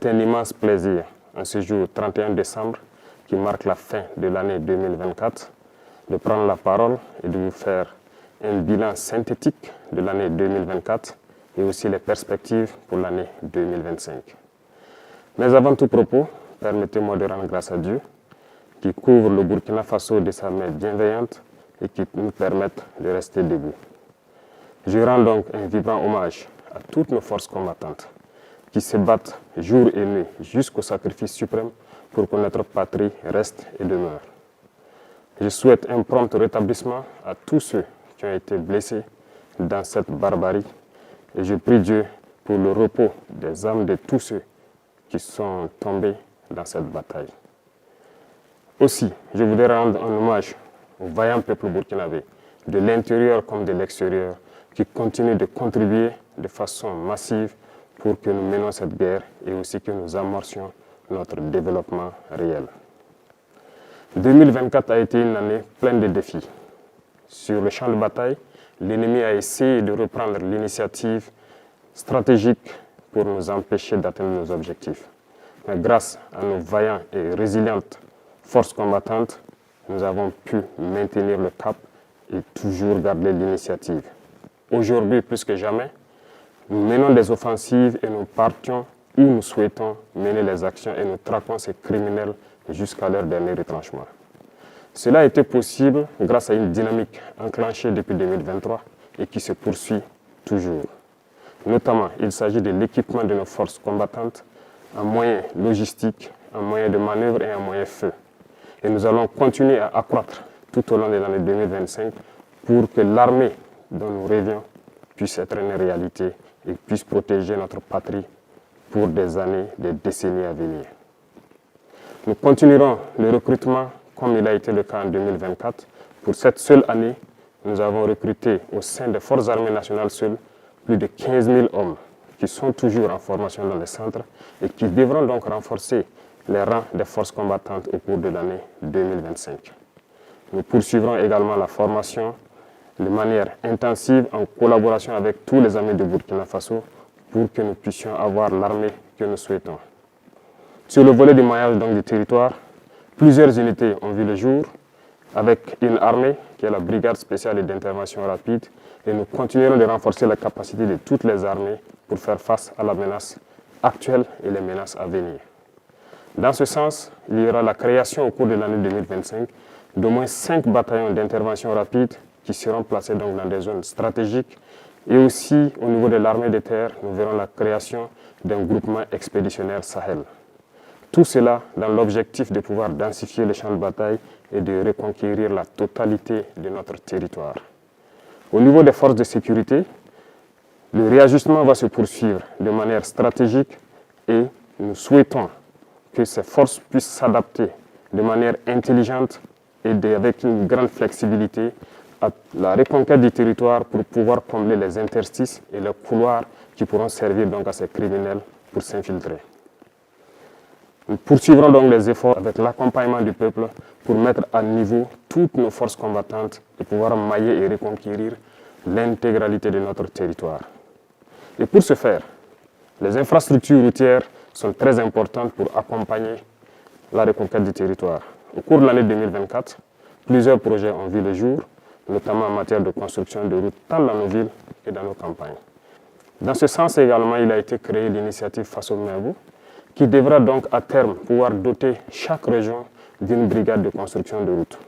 C'est un immense plaisir, en ce jour 31 décembre, qui marque la fin de l'année 2024, de prendre la parole et de vous faire un bilan synthétique de l'année 2024 et aussi les perspectives pour l'année 2025. Mais avant tout propos, permettez-moi de rendre grâce à Dieu qui couvre le Burkina Faso de sa main bienveillante et qui nous permettent de rester debout. Je rends donc un vibrant hommage à toutes nos forces combattantes qui se battent jour et nuit jusqu'au sacrifice suprême pour que notre patrie reste et demeure. Je souhaite un prompt rétablissement à tous ceux qui ont été blessés dans cette barbarie et je prie Dieu pour le repos des âmes de tous ceux qui sont tombés dans cette bataille. Aussi, je voudrais rendre un hommage au vaillant peuple burkinabé, de l'intérieur comme de l'extérieur, qui continue de contribuer de façon massive pour que nous menions cette guerre et aussi que nous amorcions notre développement réel. 2024 a été une année pleine de défis. Sur le champ de bataille, l'ennemi a essayé de reprendre l'initiative stratégique pour nous empêcher d'atteindre nos objectifs. Mais grâce à nos vaillants et résilientes forces combattantes, nous avons pu maintenir le cap et toujours garder l'initiative. Aujourd'hui, plus que jamais, nous menons des offensives et nous partions où nous souhaitons mener les actions et nous traquons ces criminels jusqu'à leur dernier retranchement. Cela a été possible grâce à une dynamique enclenchée depuis 2023 et qui se poursuit toujours. Notamment, il s'agit de l'équipement de nos forces combattantes en moyens logistiques, en moyens de manœuvre et en moyens feu. Et nous allons continuer à accroître tout au long de l'année 2025 pour que l'armée dont nous rêvions puisse être une réalité et puisse protéger notre patrie pour des années, des décennies à venir. Nous continuerons le recrutement comme il a été le cas en 2024. Pour cette seule année, nous avons recruté au sein des Forces armées nationales seules plus de 15 000 hommes qui sont toujours en formation dans les centres et qui devront donc renforcer les rangs des forces combattantes au cours de l'année 2025. Nous poursuivrons également la formation de manière intensive en collaboration avec tous les amis de Burkina Faso pour que nous puissions avoir l'armée que nous souhaitons. Sur le volet du maillage donc, du territoire, plusieurs unités ont vu le jour avec une armée qui est la Brigade spéciale d'intervention rapide et nous continuerons de renforcer la capacité de toutes les armées pour faire face à la menace actuelle et les menaces à venir. Dans ce sens, il y aura la création au cours de l'année 2025 d'au moins 5 bataillons d'intervention rapide qui seront placés donc dans des zones stratégiques et aussi au niveau de l'armée de terre, nous verrons la création d'un groupement expéditionnaire Sahel. Tout cela dans l'objectif de pouvoir densifier les champs de bataille et de reconquérir la totalité de notre territoire. Au niveau des forces de sécurité, le réajustement va se poursuivre de manière stratégique et nous souhaitons que ces forces puissent s'adapter de manière intelligente et avec une grande flexibilité à la reconquête du territoire pour pouvoir combler les interstices et les couloirs qui pourront servir donc à ces criminels pour s'infiltrer. Nous poursuivrons donc les efforts avec l'accompagnement du peuple pour mettre à niveau toutes nos forces combattantes et pouvoir mailler et reconquérir l'intégralité de notre territoire. Et pour ce faire, les infrastructures routières sont très importantes pour accompagner la reconquête du territoire. Au cours de l'année 2024, plusieurs projets ont vu le jour, notamment en matière de construction de routes tant dans nos villes que dans nos campagnes. Dans ce sens également, il a été créé l'initiative Faso Mabou, qui devra donc à terme pouvoir doter chaque région d'une brigade de construction de routes.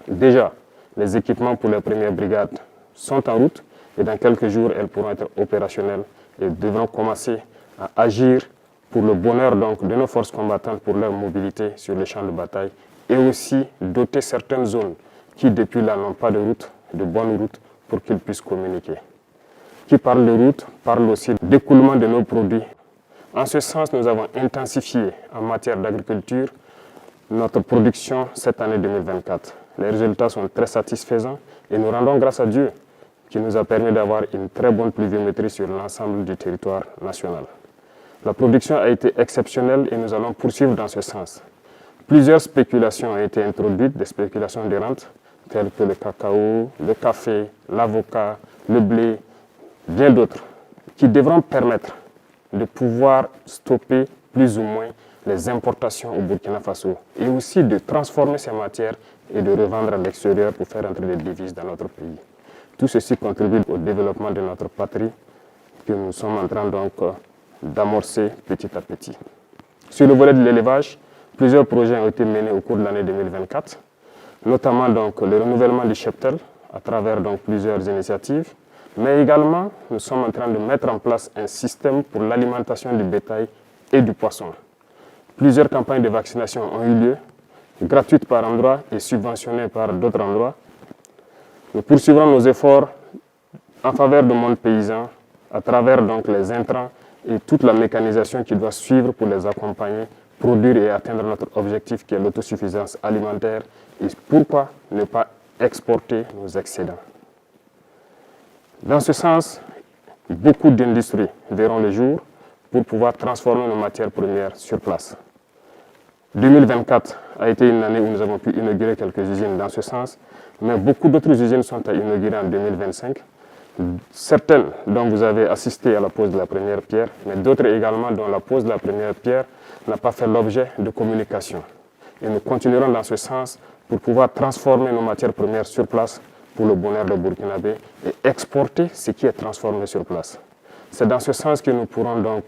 Déjà, les équipements pour les premières brigades sont en route et dans quelques jours, elles pourront être opérationnelles et devront commencer à agir pour le bonheur donc de nos forces combattantes pour leur mobilité sur les champs de bataille et aussi doter certaines zones qui depuis là n'ont pas de route, de bonnes routes pour qu'ils puissent communiquer. Qui parle de route, parle aussi d'écoulement de nos produits. En ce sens, nous avons intensifié en matière d'agriculture notre production cette année 2024. Les résultats sont très satisfaisants et nous rendons grâce à Dieu qui nous a permis d'avoir une très bonne pluviométrie sur l'ensemble du territoire national. La production a été exceptionnelle et nous allons poursuivre dans ce sens. Plusieurs spéculations ont été introduites, des spéculations de rente, telles que le cacao, le café, l'avocat, le blé, bien d'autres, qui devront permettre de pouvoir stopper plus ou moins les importations au Burkina Faso et aussi de transformer ces matières et de revendre à l'extérieur pour faire entrer des devises dans notre pays. Tout ceci contribue au développement de notre patrie que nous sommes en train donc d'amorcer petit à petit. Sur le volet de l'élevage, plusieurs projets ont été menés au cours de l'année 2024, notamment donc le renouvellement du cheptel à travers donc plusieurs initiatives, mais également nous sommes en train de mettre en place un système pour l'alimentation du bétail et du poisson. Plusieurs campagnes de vaccination ont eu lieu, gratuites par endroits et subventionnées par d'autres endroits. Nous poursuivrons nos efforts en faveur du monde paysan à travers donc les intrants et toute la mécanisation qui doit suivre pour les accompagner, produire et atteindre notre objectif qui est l'autosuffisance alimentaire et pourquoi ne pas exporter nos excédents. Dans ce sens, beaucoup d'industries verront le jour pour pouvoir transformer nos matières premières sur place. 2024 a été une année où nous avons pu inaugurer quelques usines dans ce sens, mais beaucoup d'autres usines sont à inaugurer en 2025. Certaines dont vous avez assisté à la pose de la première pierre, mais d'autres également dont la pose de la première pierre n'a pas fait l'objet de communication. Et nous continuerons dans ce sens pour pouvoir transformer nos matières premières sur place pour le bonheur des Burkinabés et exporter ce qui est transformé sur place. C'est dans ce sens que nous pourrons donc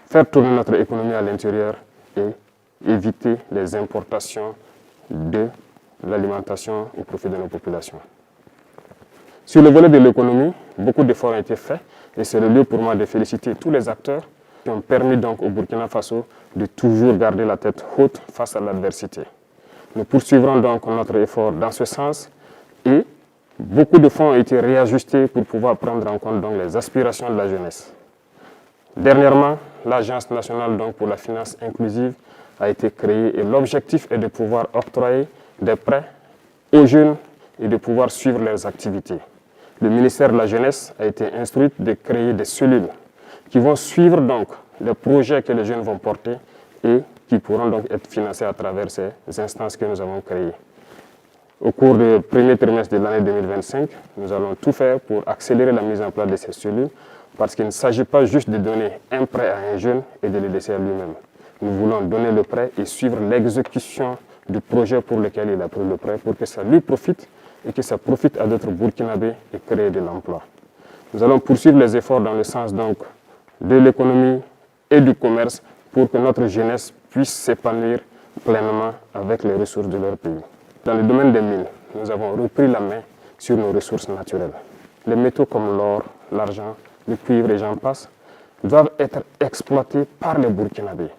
faire tourner notre économie à l'intérieur et éviter les importations de l'alimentation au profit de nos populations. Sur le volet de l'économie, beaucoup d'efforts ont été faits et c'est le lieu pour moi de féliciter tous les acteurs qui ont permis donc au Burkina Faso de toujours garder la tête haute face à l'adversité. Nous poursuivrons donc notre effort dans ce sens et beaucoup de fonds ont été réajustés pour pouvoir prendre en compte donc les aspirations de la jeunesse. Dernièrement, l'Agence nationale donc pour la finance inclusive a été créée et l'objectif est de pouvoir octroyer des prêts aux jeunes et de pouvoir suivre leurs activités. Le ministère de la Jeunesse a été instruit de créer des cellules qui vont suivre donc les projets que les jeunes vont porter et qui pourront donc être financés à travers ces instances que nous avons créées. Au cours du premier trimestre de l'année 2025, nous allons tout faire pour accélérer la mise en place de ces cellules parce qu'il ne s'agit pas juste de donner un prêt à un jeune et de le laisser à lui-même. Nous voulons donner le prêt et suivre l'exécution du projet pour lequel il a pris le prêt pour que ça lui profite et que ça profite à d'autres Burkinabés et créer de l'emploi. Nous allons poursuivre les efforts dans le sens donc de l'économie et du commerce pour que notre jeunesse puisse s'épanouir pleinement avec les ressources de leur pays. Dans le domaine des mines, nous avons repris la main sur nos ressources naturelles. Les métaux comme l'or, l'argent, le cuivre et j'en passe doivent être exploités par les Burkinabés.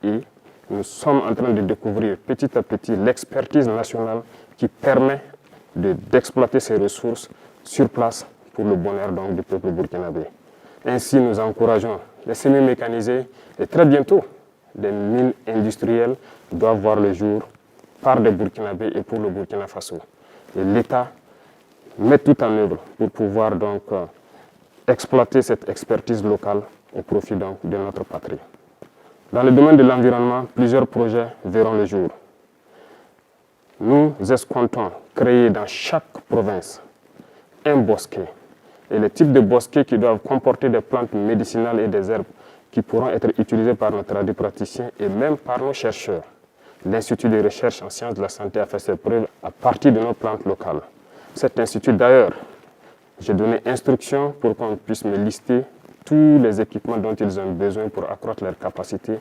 Et nous sommes en train de découvrir petit à petit l'expertise nationale qui permet d'exploiter ces ressources sur place pour le bonheur donc, du peuple burkinabé. Ainsi, nous encourageons les semi-mécanisés et très bientôt, des mines industrielles doivent voir le jour par des Burkinabés et pour le Burkina Faso. Et l'État met tout en œuvre pour pouvoir donc exploiter cette expertise locale au profit donc, de notre patrie. Dans le domaine de l'environnement, plusieurs projets verront le jour. Nous escomptons créer dans chaque province un bosquet et les types de bosquets qui doivent comporter des plantes médicinales et des herbes qui pourront être utilisées par nos radiopraticiens et même par nos chercheurs. L'Institut de recherche en sciences de la santé a fait ses preuves à partir de nos plantes locales. Cet institut d'ailleurs, j'ai donné instruction pour qu'on puisse me lister tous les équipements dont ils ont besoin pour accroître leur capacité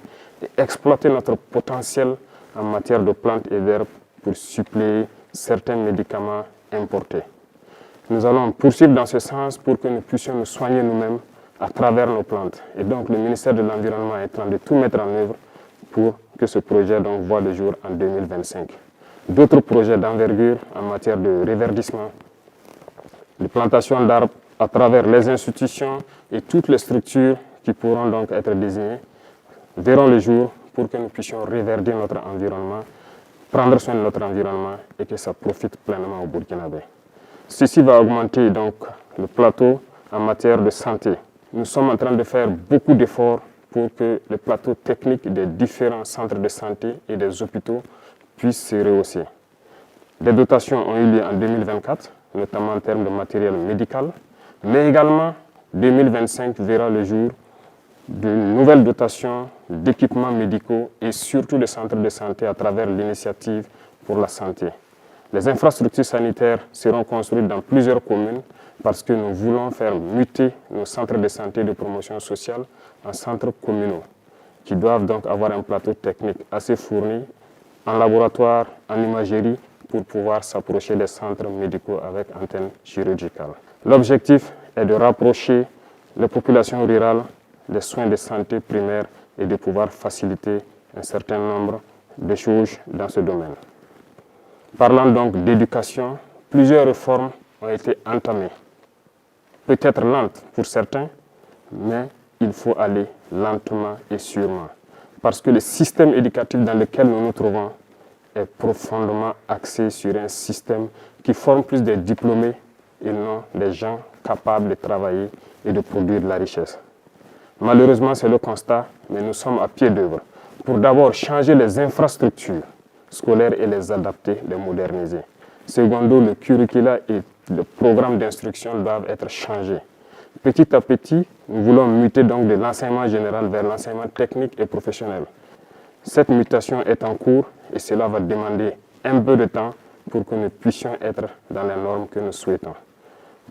et exploiter notre potentiel en matière de plantes et d'herbes pour suppléer certains médicaments importés. Nous allons poursuivre dans ce sens pour que nous puissions nous soigner nous-mêmes à travers nos plantes. Et donc le ministère de l'Environnement est en train de tout mettre en œuvre pour que ce projet donc voit le jour en 2025. D'autres projets d'envergure en matière de reverdissement, de plantation d'arbres à travers les institutions et toutes les structures qui pourront donc être désignées verront le jour pour que nous puissions reverdir notre environnement, prendre soin de notre environnement et que ça profite pleinement aux Burkinabés. Ceci va augmenter donc le plateau en matière de santé. Nous sommes en train de faire beaucoup d'efforts pour que le plateau technique des différents centres de santé et des hôpitaux puisse se rehausser. Des dotations ont eu lieu en 2024, notamment en termes de matériel médical, mais également 2025 verra le jour de nouvelles dotations d'équipements médicaux et surtout de centres de santé à travers l'initiative pour la santé. Les infrastructures sanitaires seront construites dans plusieurs communes parce que nous voulons faire muter nos centres de santé de promotion sociale en centres communaux qui doivent donc avoir un plateau technique assez fourni en laboratoire, en imagerie pour pouvoir s'approcher des centres médicaux avec antenne chirurgicale. L'objectif est de rapprocher les populations rurales des soins de santé primaires et de pouvoir faciliter un certain nombre de choses dans ce domaine. Parlant donc d'éducation, plusieurs réformes ont été entamées. Peut-être lentes pour certains, mais il faut aller lentement et sûrement. Parce que le système éducatif dans lequel nous nous trouvons est profondément axé sur un système qui forme plus des diplômés et non des gens capables de travailler et de produire de la richesse. Malheureusement, c'est le constat, mais nous sommes à pied d'œuvre pour d'abord changer les infrastructures scolaires et les adapter, les moderniser. Secondo, le curricula et le programme d'instruction doivent être changés. Petit à petit, nous voulons muter donc de l'enseignement général vers l'enseignement technique et professionnel. Cette mutation est en cours et cela va demander un peu de temps pour que nous puissions être dans les normes que nous souhaitons.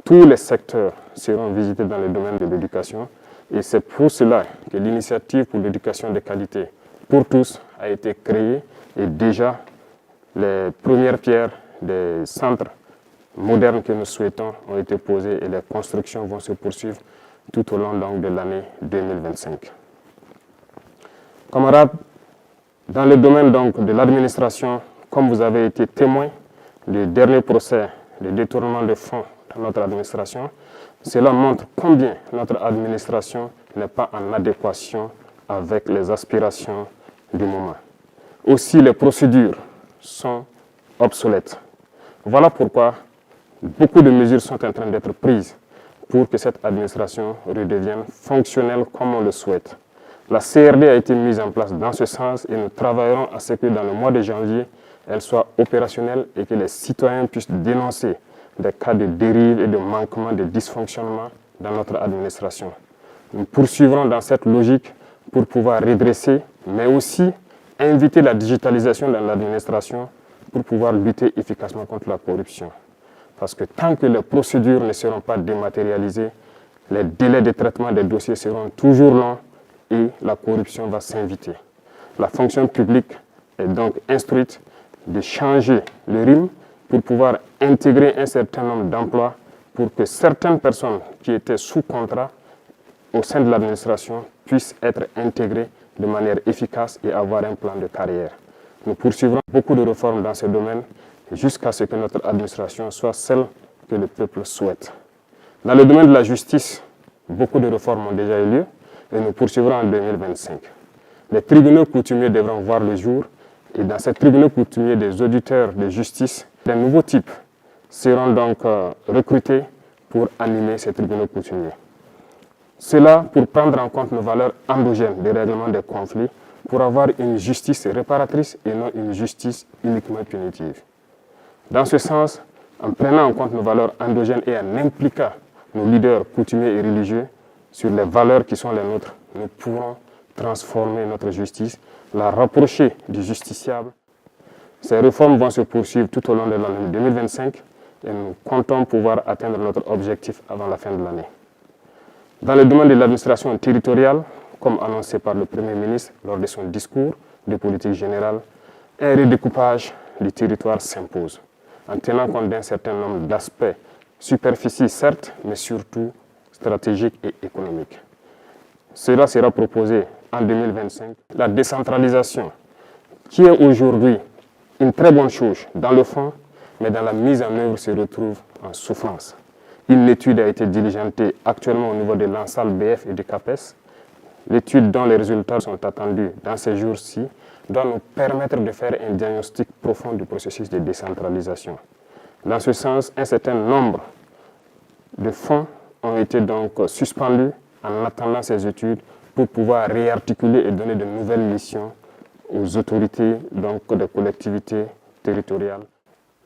Tous les secteurs seront visités dans le domaine de l'éducation et c'est pour cela que l'initiative pour l'éducation de qualité pour tous a été créée et déjà les premières pierres des centres modernes que nous souhaitons ont été posées et les constructions vont se poursuivre tout au long donc, de l'année 2025. Camarades, dans le domaine donc, de l'administration, comme vous avez été témoin du dernier procès de détournement de fonds dans notre administration, cela montre combien notre administration n'est pas en adéquation avec les aspirations du moment. Aussi, les procédures sont obsolètes. Voilà pourquoi beaucoup de mesures sont en train d'être prises pour que cette administration redevienne fonctionnelle comme on le souhaite. La CRD a été mise en place dans ce sens et nous travaillerons à ce que dans le mois de janvier, elle soit opérationnelle et que les citoyens puissent dénoncer des cas de dérive et de manquement, de dysfonctionnement dans notre administration. Nous poursuivrons dans cette logique pour pouvoir redresser, mais aussi inviter la digitalisation dans l'administration pour pouvoir lutter efficacement contre la corruption. Parce que tant que les procédures ne seront pas dématérialisées, les délais de traitement des dossiers seront toujours longs et la corruption va s'inviter. La fonction publique est donc instruite de changer le rythme pour pouvoir intégrer un certain nombre d'emplois pour que certaines personnes qui étaient sous contrat au sein de l'administration puissent être intégrées de manière efficace et avoir un plan de carrière. Nous poursuivrons beaucoup de réformes dans ce domaine jusqu'à ce que notre administration soit celle que le peuple souhaite. Dans le domaine de la justice, beaucoup de réformes ont déjà eu lieu et nous poursuivrons en 2025. Les tribunaux coutumiers devront voir le jour et dans ces tribunaux coutumiers, des auditeurs de justice, des nouveaux types seront donc recrutés pour animer ces tribunaux coutumiers. Cela pour prendre en compte nos valeurs endogènes de règlement des conflits, pour avoir une justice réparatrice et non une justice uniquement punitive. Dans ce sens, en prenant en compte nos valeurs endogènes et en impliquant nos leaders coutumiers et religieux sur les valeurs qui sont les nôtres, nous pourrons transformer notre justice, la rapprocher du justiciable. Ces réformes vont se poursuivre tout au long de l'année 2025 et nous comptons pouvoir atteindre notre objectif avant la fin de l'année. Dans le domaine de l'administration territoriale, comme annoncé par le Premier ministre lors de son discours de politique générale, un redécoupage du territoire s'impose, en tenant compte d'un certain nombre d'aspects, superficie certes, mais surtout stratégiques et économiques. Cela sera proposé en 2025. La décentralisation, qui est aujourd'hui une très bonne chose dans le fond, mais dans la mise en œuvre se retrouve en souffrance. Une étude a été diligentée actuellement au niveau de l'ANSAL BF et du CAPES. L'étude dont les résultats sont attendus dans ces jours-ci doit nous permettre de faire un diagnostic profond du processus de décentralisation. Dans ce sens, un certain nombre de fonds ont été donc suspendus en attendant ces études pour pouvoir réarticuler et donner de nouvelles missions aux autorités donc des collectivités territoriales.